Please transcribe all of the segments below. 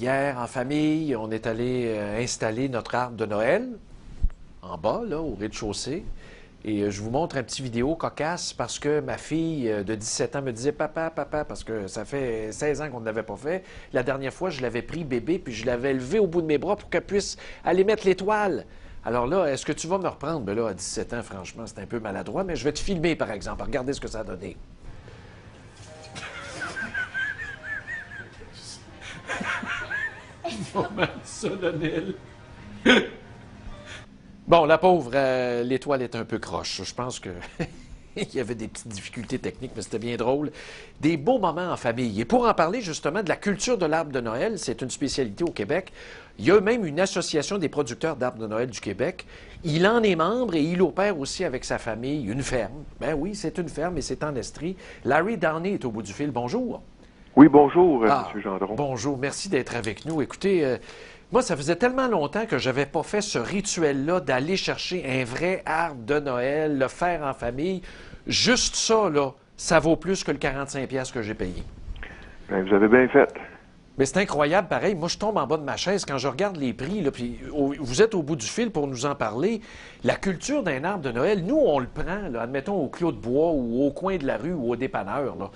Hier, en famille, on est allé installer notre arbre de Noël, en bas, là, au rez-de-chaussée. Et je vous montre un petit vidéo cocasse parce que ma fille de 17 ans me disait « Papa, papa », parce que ça fait 16 ans qu'on ne l'avait pas fait. La dernière fois, je l'avais pris bébé, puis je l'avais levé au bout de mes bras pour qu'elle puisse aller mettre l'étoile. Alors là, est-ce que tu vas me reprendre? Ben là, à 17 ans, franchement, c'est un peu maladroit, mais je vais te filmer, par exemple. Regardez ce que ça a donné. Moment solennel. Bon, la pauvre, l'étoile est un peu croche. Je pense que il y avait des petites difficultés techniques, mais c'était bien drôle. Des beaux moments en famille. Et pour en parler justement de la culture de l'arbre de Noël, c'est une spécialité au Québec. Il y a même une association des producteurs d'arbres de Noël du Québec. Il en est membre et il opère aussi avec sa famille une ferme. Ben oui, c'est une ferme et c'est en Estrie. Larry Downey est au bout du fil. Bonjour. Oui, bonjour, M. Gendron. Bonjour, merci d'être avec nous. Écoutez, moi, ça faisait tellement longtemps que je n'avais pas fait ce rituel-là d'aller chercher un vrai arbre de Noël, le faire en famille. Juste ça, là, ça vaut plus que le 45$ que j'ai payé. Bien, vous avez bien fait. Mais c'est incroyable, pareil. Moi, je tombe en bas de ma chaise quand je regarde les prix, là, puis vous êtes au bout du fil pour nous en parler. La culture d'un arbre de Noël, nous, on le prend, là, admettons, au clos de bois ou au coin de la rue ou au dépanneur, là.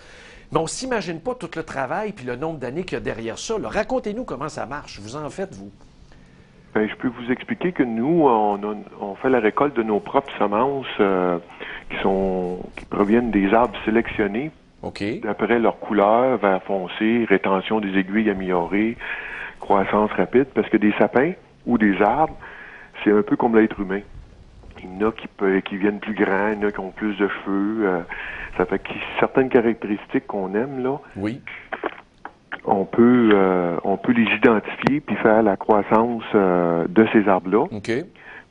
Mais on ne s'imagine pas tout le travail puis le nombre d'années qu'il y a derrière ça. Racontez-nous comment ça marche. Vous en faites, vous? Bien, je peux vous expliquer que nous, on fait la récolte de nos propres semences qui proviennent des arbres sélectionnés. OK. D'après leur couleur, vert foncé, rétention des aiguilles améliorée, croissance rapide, parce que des sapins ou des arbres, c'est un peu comme l'être humain. Il y en a qui viennent plus grands, il y en a qui ont plus de cheveux. Ça fait que certaines caractéristiques qu'on aime, là, oui, on peut les identifier puis faire la croissance de ces arbres-là. OK.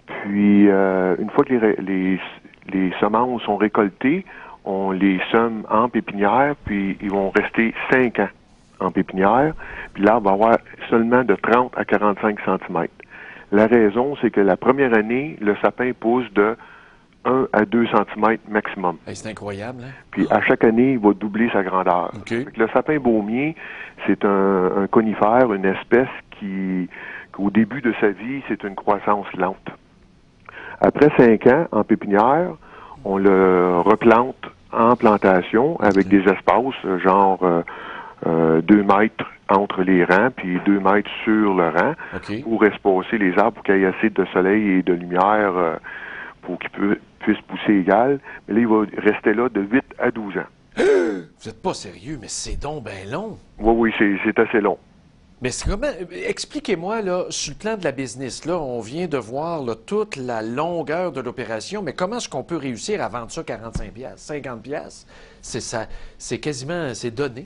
Puis, une fois que les semences sont récoltées, on les sème en pépinière, puis ils vont rester 5 ans en pépinière. Puis l'arbre va avoir seulement de 30 à 45 cm. La raison, c'est que la première année, le sapin pousse de 1 à 2 cm maximum. Hey, c'est incroyable, hein? Puis à chaque année, il va doubler sa grandeur. Okay. Le sapin baumier, c'est un conifère, une espèce qu'au début de sa vie, c'est une croissance lente. Après 5 ans, en pépinière, on le replante en plantation avec des espaces, genre 2 mètres entre les rangs, puis 2 mètres sur le rang, pour espacer les arbres, pour qu'il y ait assez de soleil et de lumière pour qu'ils puissent pousser égal. Mais là, il va rester là de 8 à 12 ans. Vous n'êtes pas sérieux, mais c'est donc bien long. Oui, c'est assez long. Mais c'est comment... Expliquez-moi, là, sur le plan de la business, là, on vient de voir là, toute la longueur de l'opération, mais comment est-ce qu'on peut réussir à vendre ça 45$, 50$? C'est ça, c'est quasiment, c'est donné.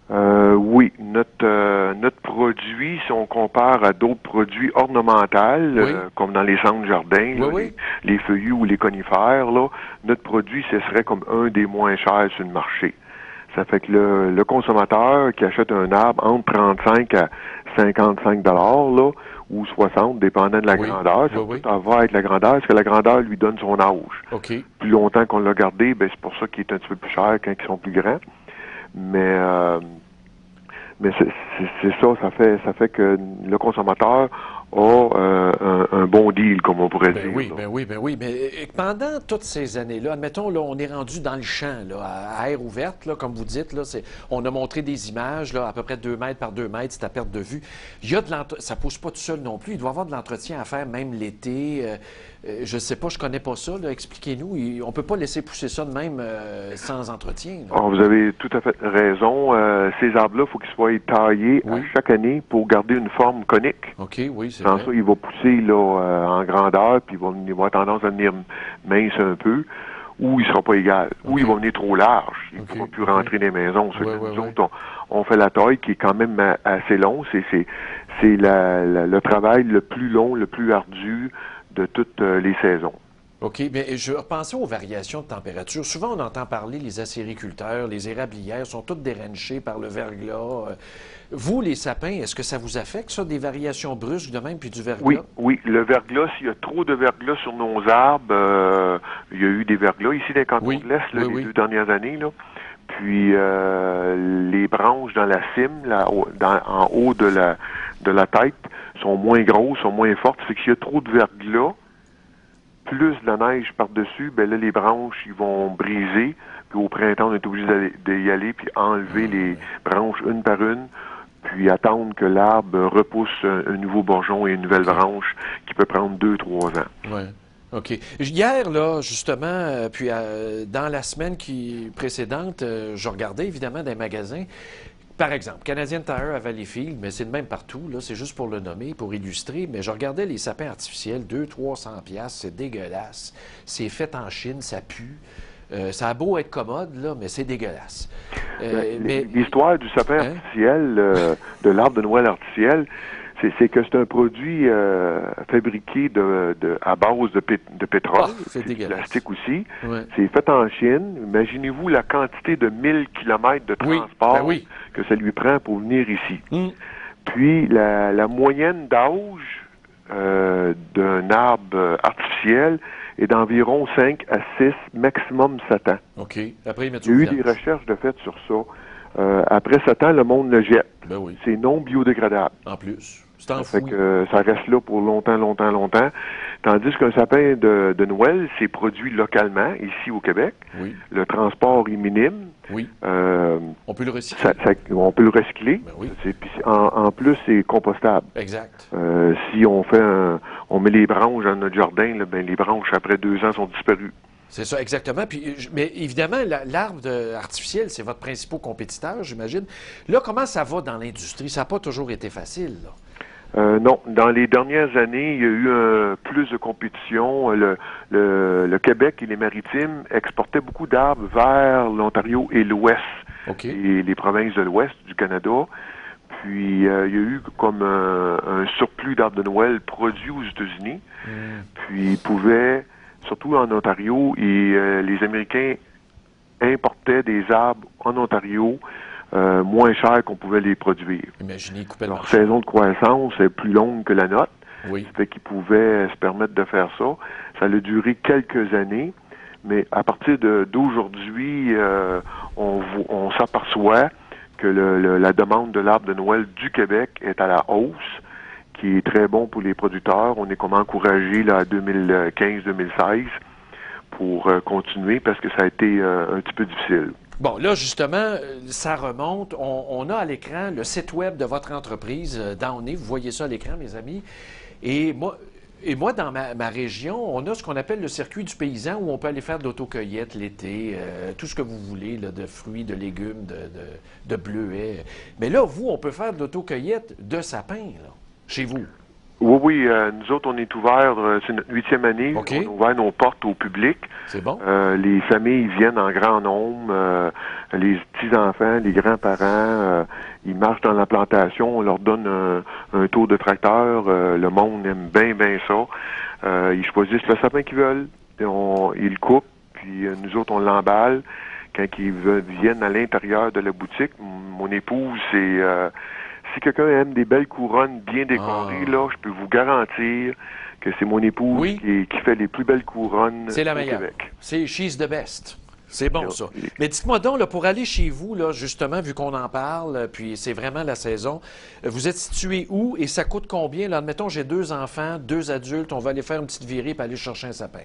Oui, notre produit, si on compare à d'autres produits ornementaux, comme dans les centres jardins, les feuillus ou les conifères, là, notre produit, ce serait comme un des moins chers sur le marché. Ça fait que le consommateur qui achète un arbre entre 35 à 55 là, ou 60, dépendant de la grandeur, ça va avec la grandeur, parce que la grandeur lui donne son âge. Plus longtemps qu'on l'a gardé, ben c'est pour ça qu'il est un petit peu plus cher quand ils sont plus grands. Mais c'est ça, ça fait que le consommateur a un bon deal, comme on pourrait dire. Oui, ben oui. Mais pendant toutes ces années-là, admettons, là, on est rendu dans le champ, là, à air ouverte, là, comme vous dites. Là, on a montré des images, là, à peu près 2 mètres par 2 mètres, c'est à perte de vue. Il y a ça ne pousse pas tout seul non plus. Il doit y avoir de l'entretien à faire, même l'été. Je ne sais pas, je ne connais pas ça. Expliquez-nous. On ne peut pas laisser pousser ça de même sans entretien. Oh, vous avez tout à fait raison. Ces arbres-là, il faut qu'ils soient taillés à chaque année pour garder une forme conique. OK, oui, c'est Sans vrai. ça, il va pousser là, en grandeur, puis il va avoir tendance à venir mince un peu, ou il sera pas égal, ou il va venir trop large. Il ne pourra plus rentrer dans les maisons. Nous autres, on fait la taille qui est quand même assez long. C'est le travail le plus long, le plus ardu de toutes les saisons. OK, mais je repensais aux variations de température. Souvent, on entend parler, les acériculteurs, les érablières sont toutes déranchées par le verglas. Vous, les sapins, est-ce que ça vous affecte, ça, des variations brusques de même, puis du verglas? Oui. Le verglas, s'il y a trop de verglas sur nos arbres, il y a eu des verglas ici dans les cantons de l'Est, les 2 dernières années, là. Puis les branches dans la cime, en haut de la tête, sont moins grosses, sont moins fortes. Fait que s'il y a trop de verglas, plus de la neige par-dessus, ben là, les branches, ils vont briser. Puis au printemps, on est obligé d'y aller, puis enlever les branches une par une, puis attendre que l'arbre repousse un nouveau bourgeon et une nouvelle branche qui peut prendre 2-3 ans. Ouais. OK. Hier, là, justement, puis dans la semaine précédente, je regardais évidemment des magasins. Par exemple, Canadian Tire à Valleyfield, mais c'est le même partout, là, c'est juste pour le nommer, pour illustrer, mais je regardais les sapins artificiels, 200-300$, c'est dégueulasse. C'est fait en Chine, ça pue. Ça a beau être commode, là, mais c'est dégueulasse. L'histoire du sapin artificiel, de l'arbre de Noël artificiel, c'est que c'est un produit fabriqué à base de pétrole, c'est du plastique aussi. Ouais. C'est fait en Chine. Imaginez-vous la quantité de 1000 km de transport que ça lui prend pour venir ici. Puis la moyenne d'âge d'un arbre artificiel est d'environ 5 à 6, maximum 7 ans. OK. Après, il y a eu des recherches de fait sur ça. Après 7 ans, le monde le jette. Ben oui. C'est non biodégradable. En plus. Ça fait que ça reste là pour longtemps. Tandis qu'un sapin de Noël, c'est produit localement, ici au Québec. Oui. Le transport est minime. Oui. On peut le recycler. On peut le recycler. Ben oui. En plus, c'est compostable. Exact. Si on met les branches dans notre jardin, là, ben, les branches, après 2 ans, sont disparues. C'est ça, exactement. Puis, mais évidemment, l'arbre artificiel, c'est votre principal compétiteur, j'imagine. Là, comment ça va dans l'industrie? Ça n'a pas toujours été facile, là. Non. Dans les dernières années, il y a eu plus de compétition. Le Québec et les Maritimes exportaient beaucoup d'arbres vers l'Ontario et l'Ouest, et les provinces de l'Ouest du Canada. Puis, il y a eu comme un surplus d'arbres de Noël produits aux États-Unis. Puis, ils pouvaient, surtout en Ontario, et les Américains importaient des arbres en Ontario moins cher qu'on pouvait les produire. Imaginez couper le Leur saison de croissance est plus longue que la nôtre. Oui. Ça fait qu'ils pouvaient se permettre de faire ça. Ça a duré quelques années, mais à partir d'aujourd'hui, on s'aperçoit que la demande de l'arbre de Noël du Québec est à la hausse, qui est très bon pour les producteurs. On est comme encouragé là, à 2015-2016 pour continuer parce que ça a été un petit peu difficile. Bon, là, justement, ça remonte. On a à l'écran le site web de votre entreprise, Downey. Vous voyez ça à l'écran, mes amis. Et moi, dans ma région, on a ce qu'on appelle le circuit du paysan où on peut aller faire de l'autocueillette l'été, tout ce que vous voulez, là, de fruits, de légumes, de bleuets. Mais là, on peut faire de l'autocueillette de sapins, là, chez vous. Oui, nous autres, on est ouverts, c'est notre 8e année, on a ouvert nos portes au public. C'est bon. Les familles viennent en grand nombre, les petits-enfants, les grands-parents, ils marchent dans la plantation, on leur donne un tour de tracteur, le monde aime bien ça. Ils choisissent le sapin qu'ils veulent, ils le coupent, puis nous autres, on l'emballe. Quand ils viennent à l'intérieur de la boutique, mon épouse, si quelqu'un aime des belles couronnes bien décorées, là, je peux vous garantir que c'est mon épouse qui fait les plus belles couronnes au Québec. C'est she's the best. C'est bon, ça. Mais dites-moi donc, là, pour aller chez vous, là, justement, vu qu'on en parle, puis c'est vraiment la saison, vous êtes situé où et ça coûte combien? Là, admettons, j'ai 2 enfants, 2 adultes, on va aller faire une petite virée et aller chercher un sapin.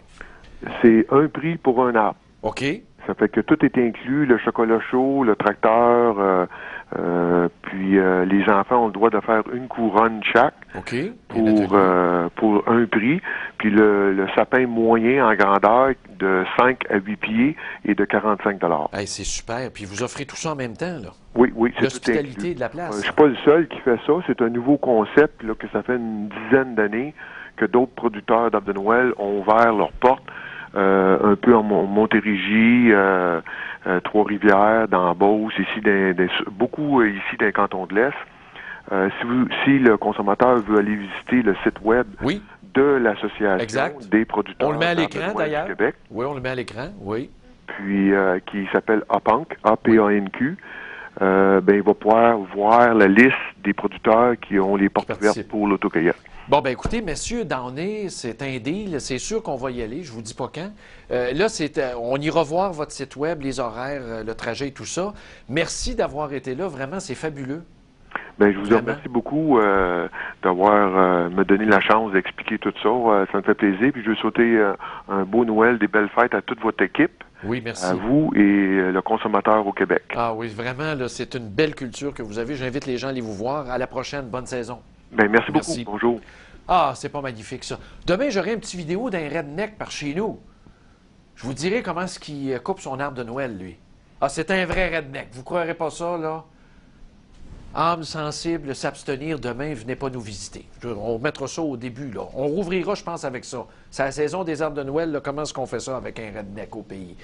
C'est un prix pour un arbre. OK. Ça fait que tout est inclus, le chocolat chaud, le tracteur, puis les enfants ont le droit de faire une couronne chaque pour un prix. Puis le sapin moyen en grandeur de 5 à 8 pieds est de 45 $. Hey, c'est super. Puis vous offrez tout ça en même temps, là? Oui, c'est l'hospitalité de la place. Je suis pas le seul qui fait ça. C'est un nouveau concept là, que ça fait une dizaine d'années que d'autres producteurs d'arbres de Noël ont ouvert leurs portes. Un peu en Montérégie, Trois-Rivières, dans Beauce, ici, beaucoup ici dans le canton de l'Est. Si le consommateur veut aller visiter le site web de l'Association des producteurs on le met à l'écran, d'ailleurs. du Québec. Oui, on le met à l'écran, oui. Puis qui s'appelle APANQ, A-P-A-N-Q. il va pouvoir voir la liste des producteurs qui ont les portes ouvertes pour l'autocueillette. Bon, ben écoutez, messieurs, Downey, c'est un deal. C'est sûr qu'on va y aller. Je vous dis pas quand. Là, on ira voir votre site web, les horaires, le trajet et tout ça. Merci d'avoir été là. Vraiment, c'est fabuleux. Ben, je vous remercie beaucoup d'avoir me donné la chance d'expliquer tout ça. Ça me fait plaisir. Puis je veux souhaiter un beau Noël, des belles fêtes à toute votre équipe. Oui, merci. À vous et le consommateur au Québec. Ah oui, vraiment, là, c'est une belle culture que vous avez. J'invite les gens à aller vous voir. À la prochaine. Bonne saison. Ben, merci beaucoup. Bonjour. Ah, c'est pas magnifique, ça. Demain, j'aurai un petit vidéo d'un redneck par chez nous. Je vous dirai comment est-ce qu'il coupe son arbre de Noël, lui. Ah, c'est un vrai redneck. Vous croirez pas ça, là? Âme sensible, s'abstenir demain, venez pas nous visiter. On mettra ça au début, là. On rouvrira, je pense, avec ça. C'est la saison des arbres de Noël, là. Comment est-ce qu'on fait ça avec un redneck au pays?